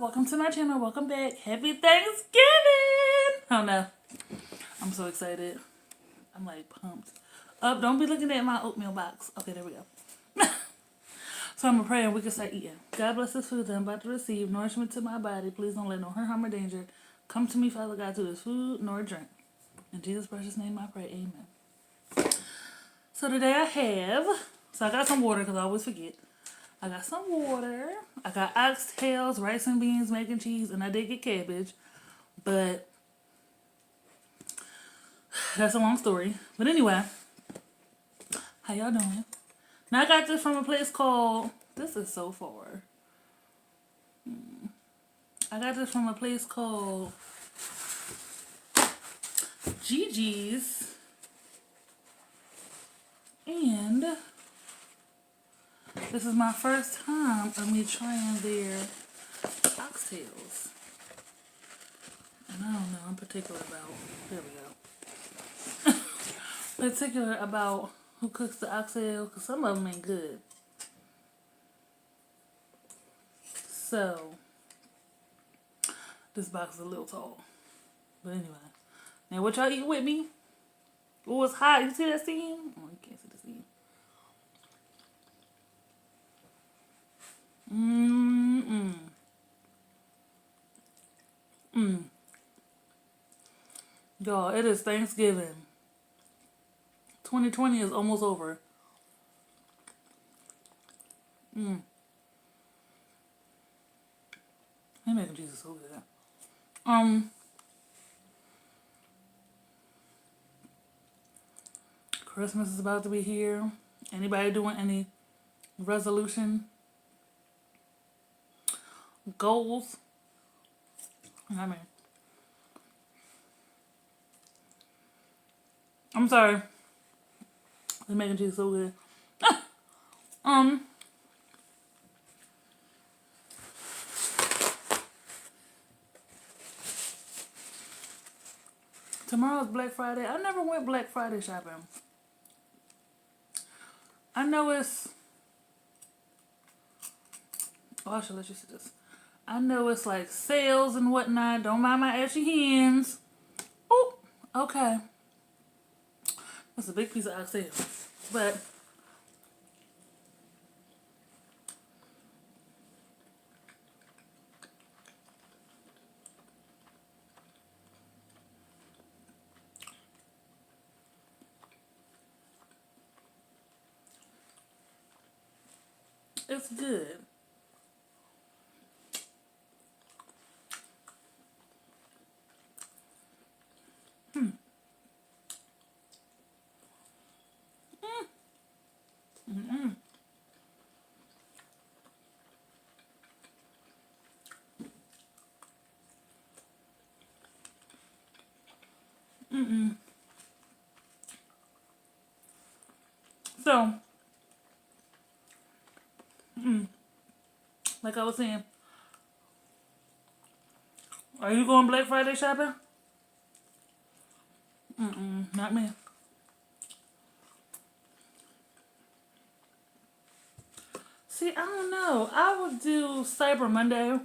Welcome to my channel. Welcome back. Happy Thanksgiving. Oh no. I'm so excited. I'm like pumped. Up, don't be looking at my oatmeal box. Okay, there we go. So I'm going to pray and we can start eating. God bless this food that I'm about to receive. Nourishment to my body. Please don't let no hurt, harm, or danger come to me, Father God, through this food nor drink. In Jesus' precious name I pray. Amen. So today I got some water because I always forget. I got some water. I got oxtails, rice and beans, mac and cheese, and I did get cabbage. But that's a long story. But anyway, how y'all doing? Now I got this from a place called, this is so far. I got this from a place called Gigi's. And this is my first time of me trying their oxtails. And I don't know, I'm particular about, there we go. Particular about who cooks the oxtail, because some of them ain't good. So, this box is a little tall. But anyway. Now what y'all eat with me? Oh, it's hot. You see that steam? Oh, you can't see the steam. Y'all, it is Thanksgiving. 2020 is almost over. They making Jesus so good. Christmas is about to be here. Anybody doing any resolution? Goals? I mean, I'm sorry. They're making cheese so good. Tomorrow's Black Friday. I never went Black Friday shopping. I know it's... Oh, I should let you see this. I know it's like sales and whatnot. Don't mind my ashy hands. Oh, okay. That's a big piece of oxtail. But it's good. So, like I was saying, are you going Black Friday shopping? Not me. See, I don't know. I would do Cyber Monday,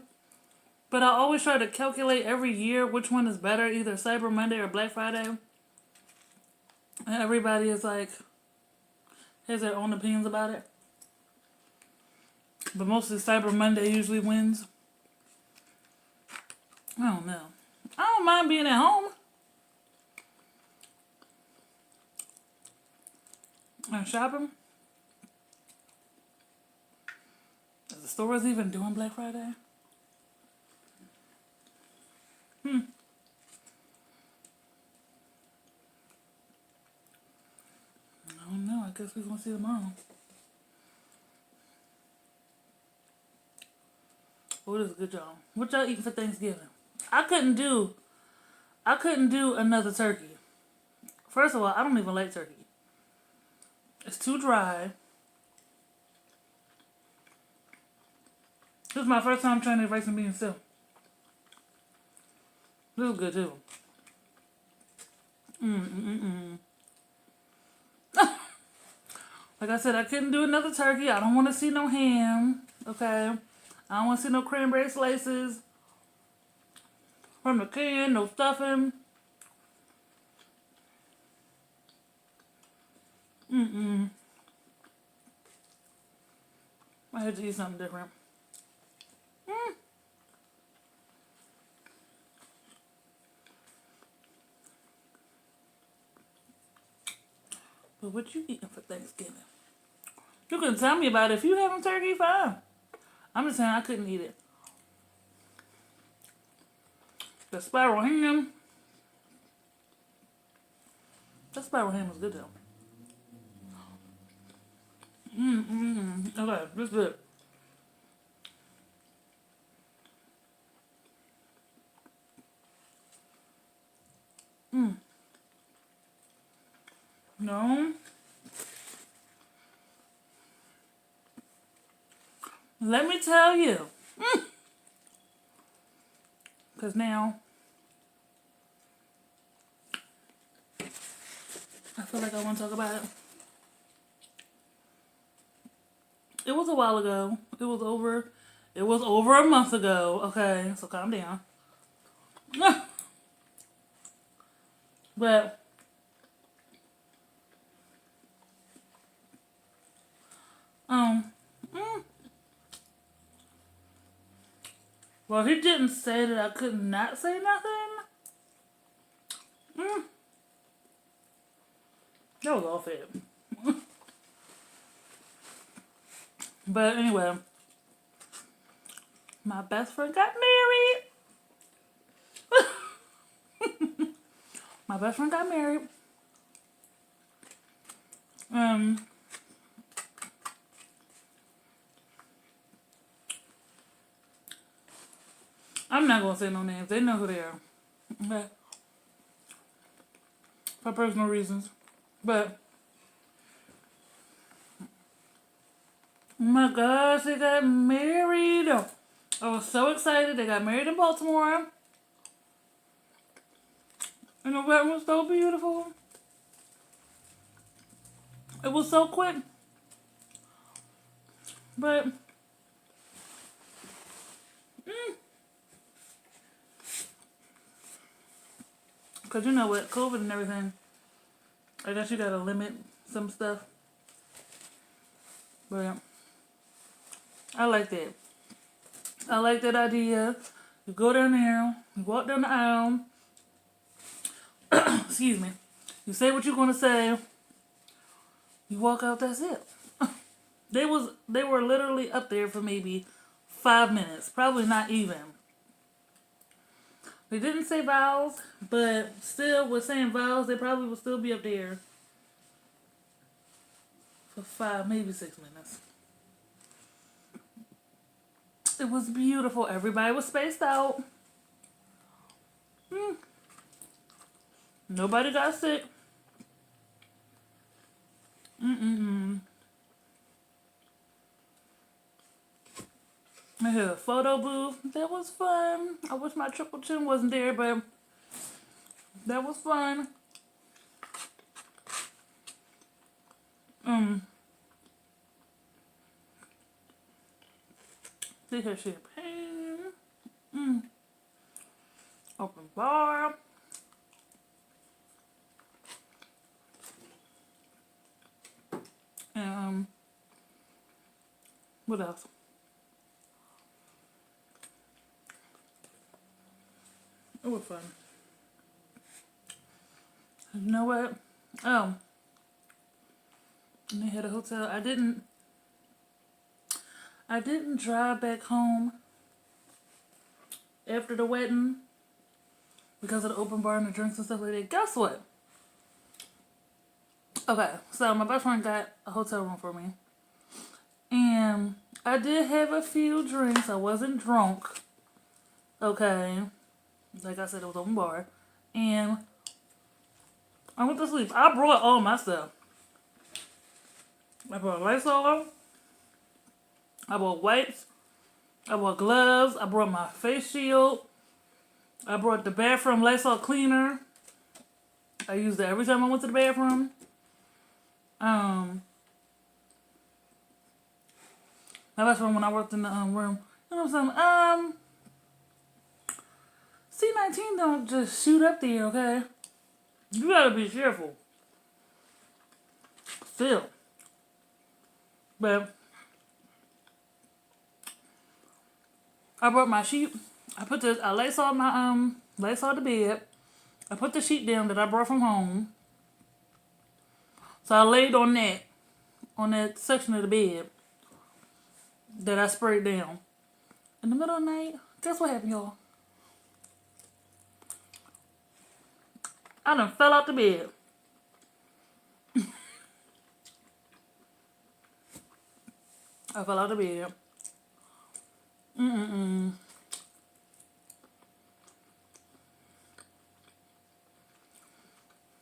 but I always try to calculate every year which one is better, either Cyber Monday or Black Friday. And everybody is like, has their own opinions about it. But mostly Cyber Monday usually wins. I don't know. I don't mind being at home and shopping. Is the stores even doing Black Friday? I don't know. I guess we're going to see tomorrow. Oh, this is good, y'all. What y'all eating for Thanksgiving? I couldn't do another turkey. First of all, I don't even like turkey. It's too dry. This is my first time trying to rice and beans too. This is good too. Like I said, I couldn't do another turkey. I don't want to see no ham. Okay. I don't want to see no cranberry slices from the can, no stuffing. I had to eat something different. But what you eating for Thanksgiving? You can tell me about it. If you having turkey, fine. I'm just saying I couldn't eat it. The spiral ham. That spiral ham was good though. Okay, this is it. No. Let me tell you. Because now I feel like I want to talk about it. It was a while ago. It was over a month ago. Okay, so calm down. But well, he didn't say that I could not say nothing. That was all fair. But anyway, my best friend got married. My best friend got married. I'm not gonna say no names. They know who they are. Okay. For personal reasons. But oh my gosh, they got married. I was so excited. They got married in Baltimore. And the wedding was so beautiful. It was so quick. But because you know what, COVID and everything, I guess you gotta limit some stuff. But I like that. I like that idea. You go down there, you walk down the aisle. Excuse me. You say what you're gonna say. You walk out, that's it. They were literally up there for maybe 5 minutes. Probably not even. They didn't say vows, but still with saying vows, they probably would still be up there for 5, maybe 6 minutes. It was beautiful. Everybody was spaced out. Nobody got sick. I had a photo booth. That was fun. I wish my triple chin wasn't there, but that was fun. They had champagne. Open bar. And what else? It was fun. You know what? Oh. And they had a hotel. I didn't drive back home after the wedding because of the open bar and the drinks and stuff like that. Guess what? Okay, so my best friend got a hotel room for me. And I did have a few drinks. I wasn't drunk. Okay. Like I said, it was open bar. And I went to sleep. I brought all my stuff. I brought Lysol. I brought wipes. I brought gloves. I brought my face shield. I brought the bathroom Lysol cleaner. I used it every time I went to the bathroom. My best friend, when I worked in the room, You know what I'm saying? C-19 don't just shoot up there, okay? You gotta be careful. Still. But I brought my sheet. I Lysol my Lysol the bed. I put the sheet down that I brought from home. So I laid on that section of the bed that I sprayed down. In the middle of the night, guess what happened, y'all? I done fell out the bed. I fell out the bed.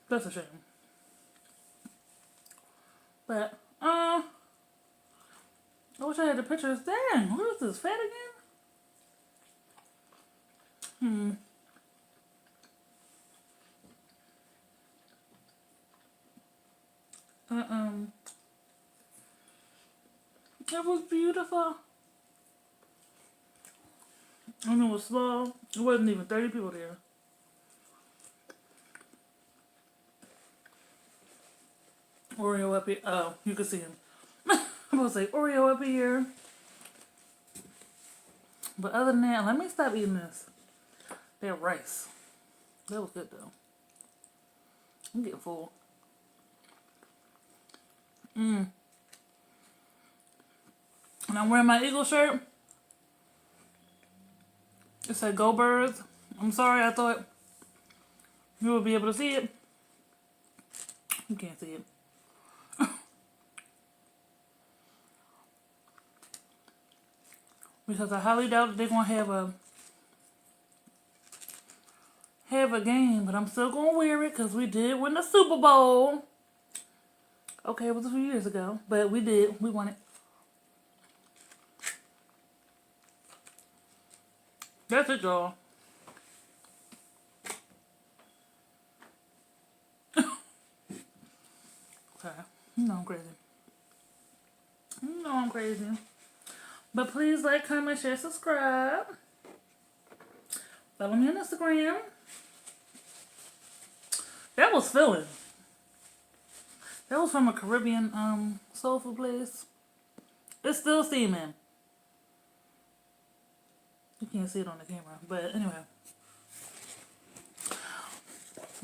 That's a shame. But, I wish I had the pictures. Dang, who is this? Fat again? It was beautiful. And it was small. It wasn't even 30 people there. Oreo up here. Oh, you can see him. I'm gonna say Oreo up here. But other than that, let me stop eating this. That rice. That was good though. I'm getting full. And I'm wearing my Eagle shirt. It said Go Birds. I'm sorry, I thought you would be able to see it. You can't see it. Because I highly doubt that they're gonna have a game, but I'm still gonna wear it because we did win the Super Bowl. Okay, it was a few years ago, but we did. We won it. That's it, y'all. Okay, you know I'm crazy. You know I'm crazy. But please like, comment, share, subscribe. Follow me on Instagram. That was filling. That was from a Caribbean soul food place. It's still steaming. You can't see it on the camera. But anyway.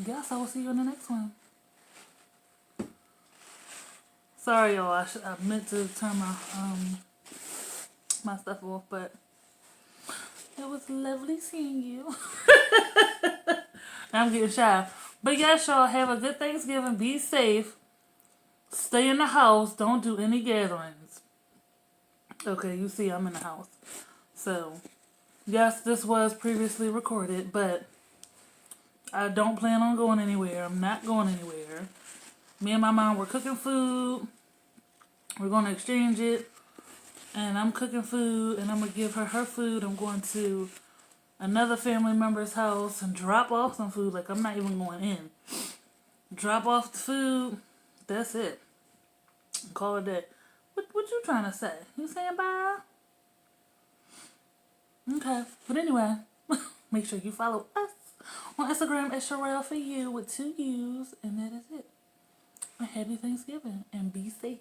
Guess I will see you in the next one. Sorry y'all, I meant to turn my stuff off, but it was lovely seeing you. I'm getting shy. But yes, y'all, have a good Thanksgiving. Be safe. Stay in the house. Don't do any gatherings. Okay, you see I'm in the house. So, yes, this was previously recorded, but I don't plan on going anywhere. I'm not going anywhere. Me and my mom were cooking food. We're going to exchange it. And I'm cooking food, and I'm going to give her her food. I'm going to another family member's house and drop off some food. Like, I'm not even going in. Drop off the food. That's it. Call it that. What you trying to say? You saying bye? Okay. But anyway, make sure you follow us on Instagram at Sherelle for you with 2 U's. And that is it. A happy Thanksgiving and be safe.